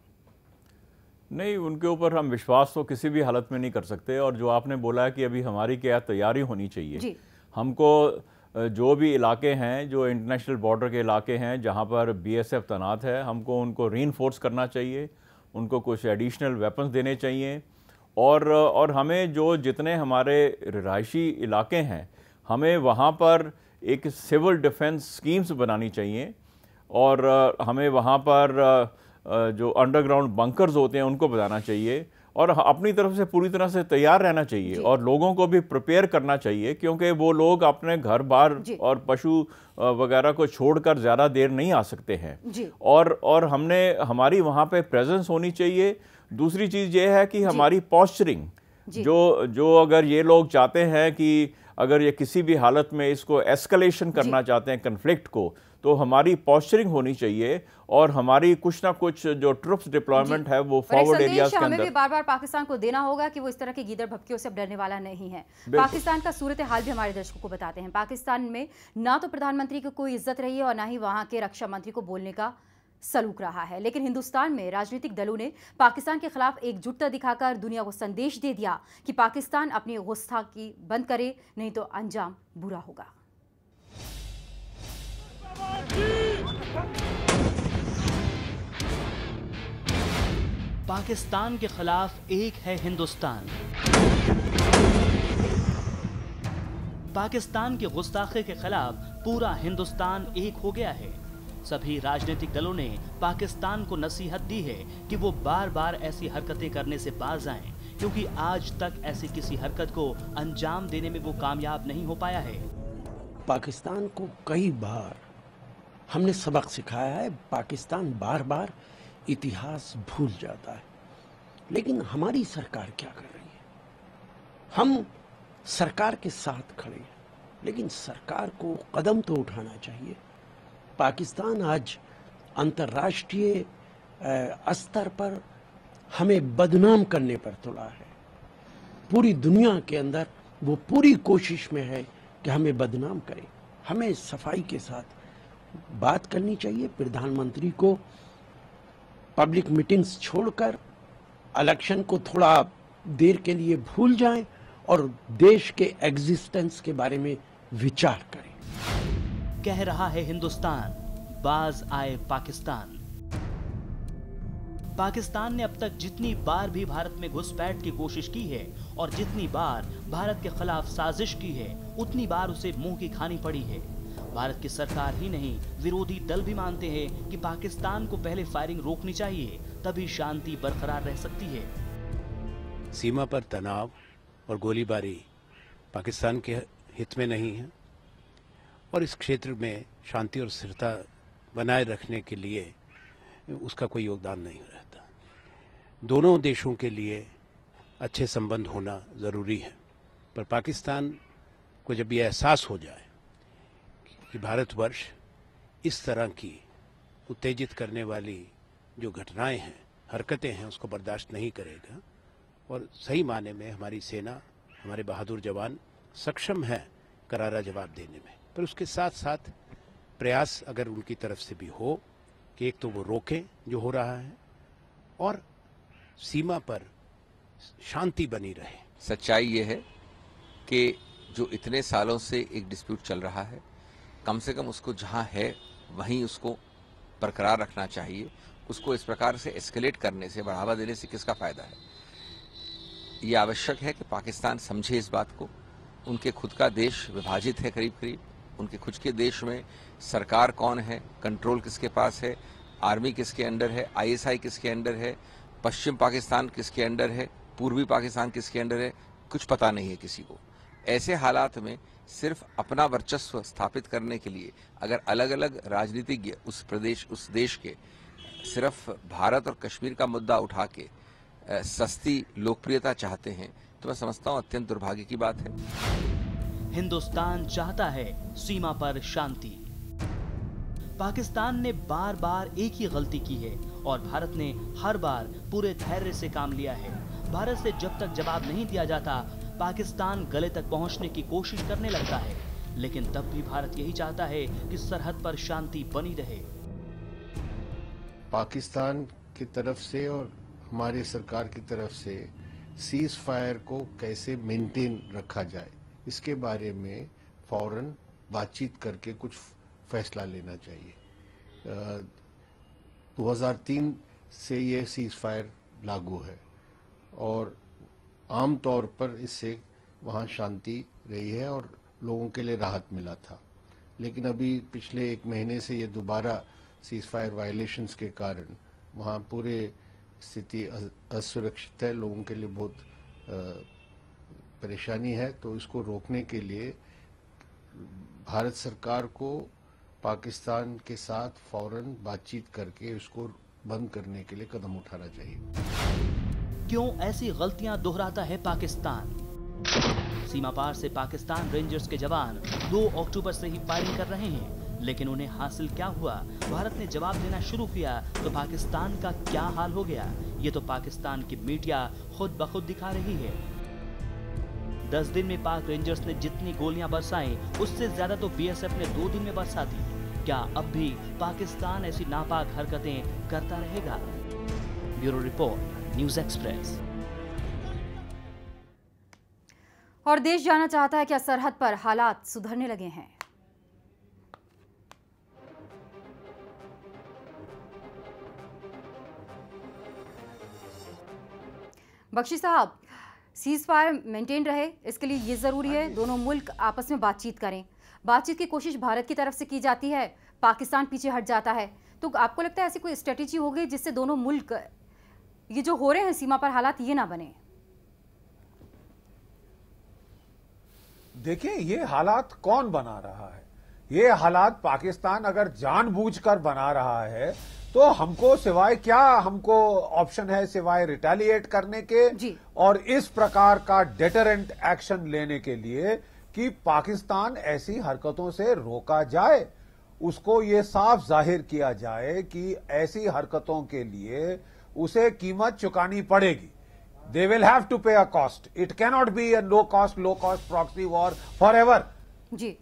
Speaker 8: नहीं, उनके ऊपर हम विश्वास तो किसी भी हालत में नहीं कर सकते। और जो आपने बोला है कि अभी हमारी क्या तैयारी होनी चाहिए, हमको जो भी इलाके हैं, जो इंटरनेशनल बॉर्डर के इलाके हैं जहां पर बीएसएफ तैनात है, हमको उनको रीइंफोर्स करना चाहिए, उनको कुछ एडिशनल वेपन्स देने चाहिए, और हमें जो जितने हमारे रिहायशी इलाके हैं हमें वहां पर एक सिविल डिफेंस स्कीम्स बनानी चाहिए, और हमें वहां पर जो अंडरग्राउंड बंकर्स होते हैं उनको बनाना चाहिए, और अपनी तरफ से पूरी तरह से तैयार रहना चाहिए, और लोगों को भी प्रिपेयर करना चाहिए, क्योंकि वो लोग अपने घर बार और पशु वगैरह को छोड़कर ज़्यादा देर नहीं आ सकते हैं। और हमारी वहाँ पे प्रेजेंस होनी चाहिए। दूसरी चीज़ ये है कि हमारी पॉस्चरिंग, जो अगर ये लोग चाहते हैं कि अगर ये किसी भी हालत में इसको एस्केलेशन करना चाहते हैं कन्फ्लिक्ट को, तो हमारी पॉस्चरिंग होनी चाहिए, और हमारी कुछ ना कुछ जो ट्रुप्स डिप्लॉयमेंट है वो फॉरवर्ड एरियाज के अंदर
Speaker 1: हमें भी बार-बार पाकिस्तान को देना होगा कि वो इस तरह की गीदड़ भपकियों से डरने वाला नहीं है। पाकिस्तान का सूरत हाल भी हमारे दर्शकों को बताते हैं। पाकिस्तान में ना तो प्रधानमंत्री की कोई इज्जत रही है और ना ही वहां के रक्षा मंत्री को बोलने का सलूक रहा है, लेकिन हिंदुस्तान में राजनीतिक दलों ने पाकिस्तान के खिलाफ एकजुटता दिखाकर दुनिया को संदेश दे दिया कि पाकिस्तान अपनी गुस्ताखी बंद करे, नहीं तो अंजाम बुरा होगा।
Speaker 14: पाकिस्तान के खिलाफ एक है हिंदुस्तान। पाकिस्तान की गुस्ताखी के खिलाफ पूरा हिंदुस्तान एक हो गया है। सभी राजनीतिक दलों ने पाकिस्तान को नसीहत दी है कि वो बार बार ऐसी हरकतें करने से बाज आएं, क्योंकि आज तक ऐसी किसी हरकत को अंजाम देने में वो कामयाब नहीं हो पाया है।
Speaker 6: पाकिस्तान को कई बार हमने सबक सिखाया है। पाकिस्तान बार बार इतिहास भूल जाता है, लेकिन हमारी सरकार क्या कर रही है? हम सरकार के साथ खड़े हैं, लेकिन सरकार को कदम तो उठाना चाहिए। पाकिस्तान आज अंतर्राष्ट्रीय स्तर पर हमें बदनाम करने पर तुला है। पूरी दुनिया के अंदर वो पूरी कोशिश में है कि हमें बदनाम करें। हमें सफाई के साथ बात करनी चाहिए। प्रधानमंत्री को पब्लिक मीटिंग्स छोड़कर इलेक्शन को थोड़ा देर के लिए भूल जाएं और देश के एग्जिस्टेंस के बारे में विचार करें।
Speaker 14: कह रहा है हिंदुस्तान, बाज आए पाकिस्तान। पाकिस्तान ने अब तक जितनी बार भी भारत में घुसपैठ की कोशिश की है और जितनी बार भारत के खिलाफ साजिश की है, उतनी बार उसे मुंह की खानी पड़ी है। भारत की सरकार ही नहीं, विरोधी दल भी मानते हैं कि पाकिस्तान को पहले फायरिंग रोकनी चाहिए, तभी शांति बरकरार रह सकती है।
Speaker 6: सीमा पर तनाव और गोलीबारी पाकिस्तान के हित में नहीं है और इस क्षेत्र में शांति और स्थिरता बनाए रखने के लिए उसका कोई योगदान नहीं रहता। दोनों देशों के लिए अच्छे संबंध होना ज़रूरी है, पर पाकिस्तान को जब ये एहसास हो जाए कि भारतवर्ष इस तरह की उत्तेजित करने वाली जो घटनाएं हैं, हरकतें हैं, उसको बर्दाश्त नहीं करेगा और सही माने में हमारी सेना, हमारे बहादुर जवान सक्षम है करारा जवाब देने में। पर उसके साथ साथ प्रयास अगर उनकी तरफ से भी हो कि एक तो वो रोकें जो हो रहा है और सीमा पर शांति बनी रहे।
Speaker 15: सच्चाई ये है कि जो इतने सालों से एक डिस्प्यूट चल रहा है, कम से कम उसको जहां है वहीं उसको बरकरार रखना चाहिए। उसको इस प्रकार से एस्केलेट करने से, बढ़ावा देने से किसका फायदा है? ये आवश्यक है कि पाकिस्तान समझे इस बात को। उनके खुद का देश विभाजित है करीब करीब। उनके खुद के देश में सरकार कौन है, कंट्रोल किसके पास है, आर्मी किसके अंडर है, आईएसआई किसके अंडर है, पश्चिम पाकिस्तान किसके अंडर है, पूर्वी पाकिस्तान किसके अंडर है, कुछ पता नहीं है किसी को। ऐसे हालात में सिर्फ अपना वर्चस्व स्थापित करने के लिए अगर अलग अलग राजनीतिज्ञ उस देश के सिर्फ भारत और कश्मीर का मुद्दा उठा के सस्ती लोकप्रियता चाहते हैं, तो मैं समझता हूँ अत्यंत दुर्भाग्य की बात है।
Speaker 14: हिंदुस्तान चाहता है सीमा पर शांति। पाकिस्तान ने बार बार एक ही गलती की है और भारत ने हर बार पूरे धैर्य से काम लिया है। भारत से जब तक जवाब नहीं दिया जाता, पाकिस्तान गले तक पहुंचने की कोशिश करने लगता है, लेकिन तब भी भारत यही चाहता है कि सरहद पर शांति बनी रहे।
Speaker 5: पाकिस्तान की तरफ से और हमारी सरकार की तरफ से सीज फायर को कैसे मेंटेन रखा जाए, इसके बारे में फौरन बातचीत करके कुछ फैसला लेना चाहिए। 2003 से ये सीज फायर लागू है और आम तौर पर इससे वहाँ शांति रही है और लोगों के लिए राहत मिला था। लेकिन अभी पिछले एक महीने से ये दोबारा सीज फायर वायलेशंस के कारण वहाँ पूरे स्थिति असुरक्षित है, लोगों के लिए बहुत परेशानी है। तो इसको रोकने के लिए भारत सरकार को पाकिस्तान के साथ फौरन बातचीत करके उसको बंद करने के लिए कदम उठाना चाहिए।
Speaker 14: क्यों ऐसी गलतियां दोहराता है पाकिस्तान? सीमा पार से पाकिस्तान रेंजर्स के जवान 2 अक्टूबर से ही फायरिंग कर रहे हैं, लेकिन उन्हें हासिल क्या हुआ? भारत ने जवाब देना शुरू किया तो पाकिस्तान का क्या हाल हो गया? ये तो पाकिस्तान की मीडिया खुद ब खुद दिखा रही है। 10 दिन में पाक रेंजर्स ने जितनी गोलियां बरसाई, उससे ज्यादा तो बीएसएफ ने 2 दिन में बरसा दी। क्या अब भी पाकिस्तान ऐसी नापाक हरकतें करता रहेगा? Bureau report, news express.
Speaker 1: और देश जाना चाहता है क्या सरहद पर हालात सुधरने लगे हैं? बख्शी साहब, सीज फायर मेंटेन रहे, इसके लिए ये ज़रूरी है दोनों मुल्क आपस में बातचीत करें। बातचीत की कोशिश भारत की तरफ से की जाती है, पाकिस्तान पीछे हट जाता है। तो आपको लगता है ऐसी कोई स्ट्रेटेजी होगी जिससे दोनों मुल्क, ये जो हो रहे हैं सीमा पर हालात, ये ना बने?
Speaker 13: देखिए, ये हालात कौन बना रहा है? ये हालात पाकिस्तान अगर जानबूझकर बना रहा है तो हमको सिवाय क्या हमको ऑप्शन है सिवाय रिटेलिएट करने के और इस प्रकार का डेटरेंट एक्शन लेने के लिए कि पाकिस्तान ऐसी हरकतों से रोका जाए। उसको ये साफ जाहिर किया जाए कि ऐसी हरकतों के लिए उसे कीमत चुकानी पड़ेगी। They will have to pay a cost. It cannot be a low cost proxy war forever.
Speaker 1: जी।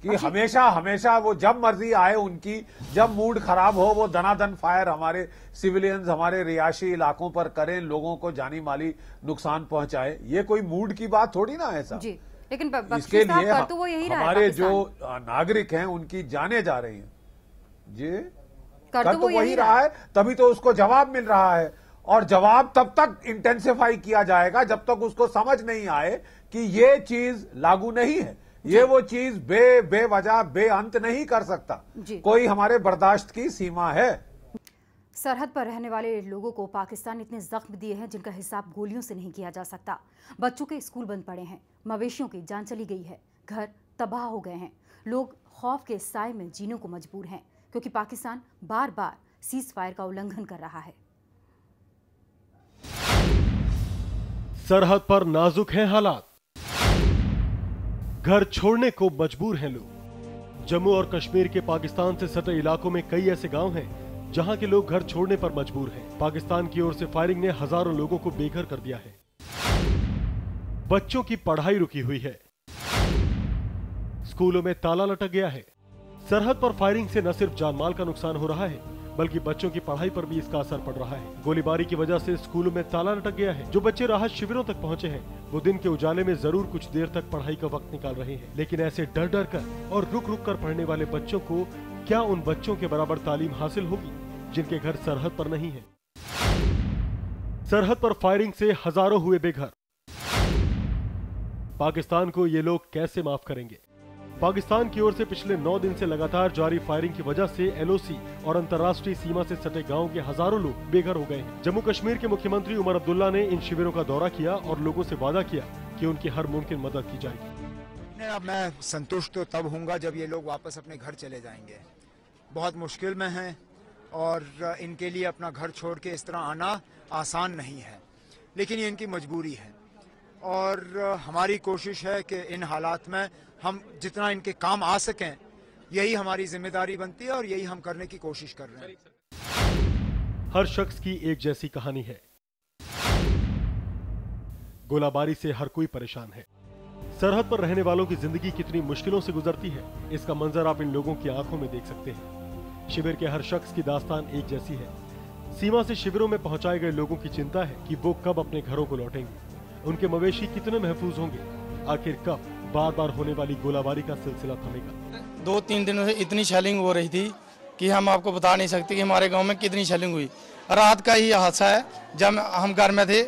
Speaker 13: कि हमेशा वो जब मर्जी आए उनकी, जब मूड खराब हो वो दनादन फायर हमारे सिविलियंस, हमारे रिहायशी इलाकों पर करें, लोगों को जानी माली नुकसान पहुंचाए। ये कोई मूड की बात थोड़ी ना है साहब।
Speaker 1: जी, लेकिन
Speaker 13: इसके लिए
Speaker 1: तो वो यही रहा
Speaker 13: हमारे जो नागरिक हैं उनकी जाने जा रही हैं। जी, कर तो वही रहा है, तभी तो उसको जवाब मिल रहा है। और जवाब तब तक इंटेंसिफाई किया जाएगा जब तक उसको समझ नहीं आए कि ये चीज लागू नहीं है, ये वो चीज बेवजह बेअंत नहीं कर सकता। कोई हमारे बर्दाश्त की सीमा है।
Speaker 1: सरहद पर रहने वाले लोगों को पाकिस्तान ने इतने जख्म दिए हैं जिनका हिसाब गोलियों से नहीं किया जा सकता। बच्चों के स्कूल बंद पड़े हैं, मवेशियों की जान चली गई है, घर तबाह हो गए हैं। लोग खौफ के साए में जीने को मजबूर हैं क्योंकि पाकिस्तान बार बार सीज फायर का उल्लंघन कर रहा है।
Speaker 2: सरहद पर नाजुक हैं हालात, घर छोड़ने को मजबूर हैं लोग। जम्मू और कश्मीर के पाकिस्तान से सटे इलाकों में कई ऐसे गांव हैं जहां के लोग घर छोड़ने पर मजबूर हैं। पाकिस्तान की ओर से फायरिंग ने हजारों लोगों को बेघर कर दिया है। बच्चों की पढ़ाई रुकी हुई है, स्कूलों में ताला लटक गया है। सरहद पर फायरिंग से न सिर्फ जानमाल का नुकसान हो रहा है बल्कि बच्चों की पढ़ाई पर भी इसका असर पड़ रहा है। गोलीबारी की वजह से स्कूलों में ताला लटक गया है। जो बच्चे राहत शिविरों तक पहुंचे हैं वो दिन के उजाले में जरूर कुछ देर तक पढ़ाई का वक्त निकाल रहे हैं, लेकिन ऐसे डर डर कर और रुक रुक कर पढ़ने वाले बच्चों को क्या उन बच्चों के बराबर तालीम हासिल होगी जिनके घर सरहद पर नहीं है? सरहद पर फायरिंग से हजारों हुए बेघर। पाकिस्तान को ये लोग कैसे माफ करेंगे? पाकिस्तान की ओर से पिछले 9 दिन से लगातार जारी फायरिंग की वजह से एलओसी और अंतर्राष्ट्रीय सीमा से सटे गांव के हजारों लोग बेघर हो गए हैं। जम्मू कश्मीर के मुख्यमंत्री उमर अब्दुल्ला ने इन शिविरों का दौरा किया और लोगों से वादा किया कि उनकी हर मुमकिन मदद की जाएगी।
Speaker 16: अब मैं संतुष्ट तो तब होऊंगा जब ये लोग वापस अपने घर चले जाएंगे। बहुत मुश्किल में हैं और इनके लिए अपना घर छोड़ के इस तरह आना आसान नहीं है, लेकिन ये इनकी मजबूरी है और हमारी कोशिश है कि इन हालात में हम जितना इनके काम आ सकें यही हमारी जिम्मेदारी बनती है और यही हम करने की कोशिश कर रहे हैं।
Speaker 2: हर शख्स की एक जैसी कहानी है। गोलाबारी से हर कोई परेशान है। सरहद पर रहने वालों की जिंदगी कितनी मुश्किलों से गुजरती है इसका मंजर आप इन लोगों की आंखों में देख सकते हैं। शिविर के हर शख्स की दास्तान एक जैसी है। सीमा से शिविरों में पहुंचाए गए लोगों की चिंता है कि वो कब अपने घरों को लौटेंगे, उनके मवेशी कितने महफूज होंगे, आखिर कब बार बार होने वाली गोलाबारी का सिलसिला थमेगा।
Speaker 17: 2-3 दिनों से इतनी शेलिंग हो रही थी कि हम आपको बता नहीं सकते कि हमारे गांव में कितनी शेलिंग हुई। रात का ही हादसा है, जब हम घर में थे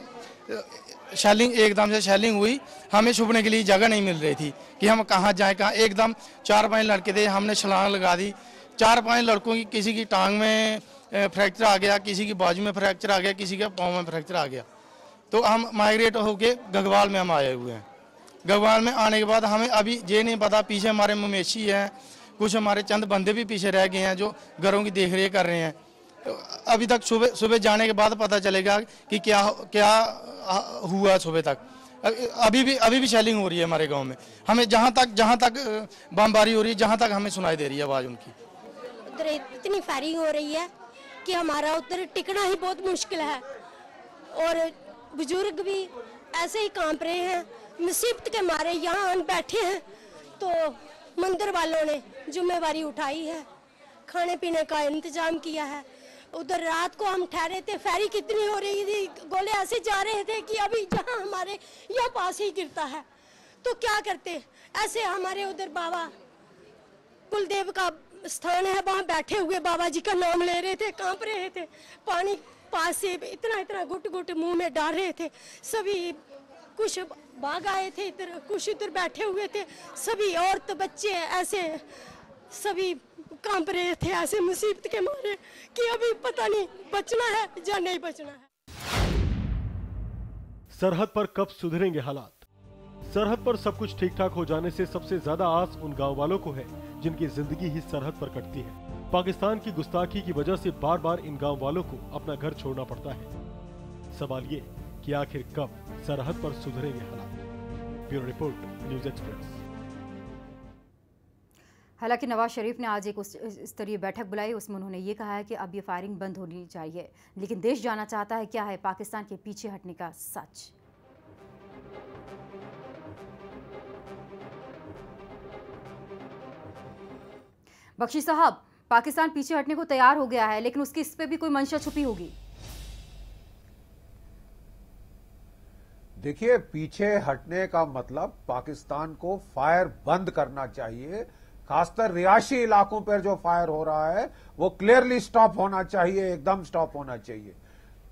Speaker 17: शेलिंग एकदम से शेलिंग हुई, हमें छुपने के लिए जगह नहीं मिल रही थी कि हम कहाँ जाएं कहाँ। एकदम 4-5 लड़के थे, हमने छलांग लगा दी। 4-5 लड़कों की किसी की टांग में फ्रैक्चर आ गया, किसी की बाजू में फ्रैक्चर आ गया, किसी के पाँव में फ्रैक्चर आ गया। तो हम माइग्रेट होके गगवाल में हम आए हुए हैं। गगवाल में आने के बाद हमें अभी ये नहीं पता, पीछे हमारे मवेशी हैं, कुछ हमारे चंद बंदे भी पीछे रह गए हैं जो घरों की देखरेख कर रहे हैं। तो अभी तक सुबह जाने के बाद पता चलेगा कि क्या हुआ सुबह तक। अभी भी शेलिंग हो रही है हमारे गांव में। हमें जहां तक बमबारी हो रही है, जहां तक हमें सुनाई दे रही है आवाज़ उनकी।
Speaker 18: उधर इतनी फायरिंग हो रही है कि हमारा उधर टिकना ही बहुत मुश्किल है और बुजुर्ग भी ऐसे ही कांप रहे हैं। मुसीबत के मारे यहाँ बैठे हैं तो मंदिर वालों ने जिम्मेवारी उठाई है, खाने पीने का इंतजाम किया है। उधर रात को हम ठहरे थे, फेरी कितनी हो रही थी, गोले ऐसे जा रहे थे कि अभी जहाँ हमारे यहाँ पास ही गिरता है तो क्या करते। ऐसे हमारे उधर बाबा कुलदेव का स्थान है, वहाँ बैठे हुए बाबा जी का नाम ले रहे थे, कांप रहे थे। पानी पास से इतना घुट घुट मुंह में डाल रहे थे। सभी कुछ भाग आए थे इधर, कुछ इधर बैठे हुए थे। सभी औरत बच्चे ऐसे सभी कांप रहे थे ऐसे मुसीबत के मारे कि अभी पता नहीं बचना है या नहीं बचना है।
Speaker 2: सरहद पर कब सुधरेंगे हालात? सरहद पर सब कुछ ठीक ठाक हो जाने से सबसे ज्यादा आस उन गांव वालों को है जिनकी जिंदगी ही सरहद पर कटती है। पाकिस्तान की गुस्ताखी की वजह से बार बार इन गांव वालों को अपना घर छोड़ना पड़ता है। सवाल ये कि आखिर कब सरहद पर सुधरेंगे हालात। Bureau report, news express.
Speaker 1: हालांकि नवाज शरीफ ने आज एक उच्च स्तरीय बैठक बुलाई, उसमें उन्होंने ये कहा है कि अब ये फायरिंग बंद होनी चाहिए, लेकिन देश जानना चाहता है क्या है पाकिस्तान के पीछे हटने का सच। बख्शी साहब, पाकिस्तान पीछे हटने को तैयार हो गया है, लेकिन उसकी इस पे भी कोई मंशा छुपी होगी।
Speaker 13: देखिए, पीछे हटने का मतलब पाकिस्तान को फायर बंद करना चाहिए। खासकर रिहायशी इलाकों पर जो फायर हो रहा है वो क्लियरली स्टॉप होना चाहिए, एकदम स्टॉप होना चाहिए,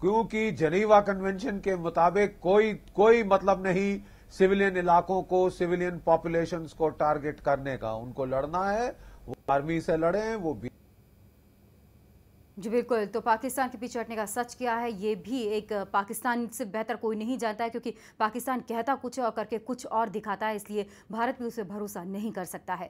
Speaker 13: क्योंकि जेनीवा कन्वेंशन के मुताबिक कोई मतलब नहीं सिविलियन इलाकों को, सिविलियन पॉपुलेशंस को टारगेट करने का। उनको लड़ना है, वो आर्मी से लड़े, वो भी।
Speaker 1: जी बिल्कुल, तो पाकिस्तान के पीछे हटने का सच क्या है ये भी एक पाकिस्तान से बेहतर कोई नहीं जानता है, क्योंकि पाकिस्तान कहता कुछ और करके कुछ और दिखाता है, इसलिए भारत भी उसे भरोसा नहीं कर सकता है।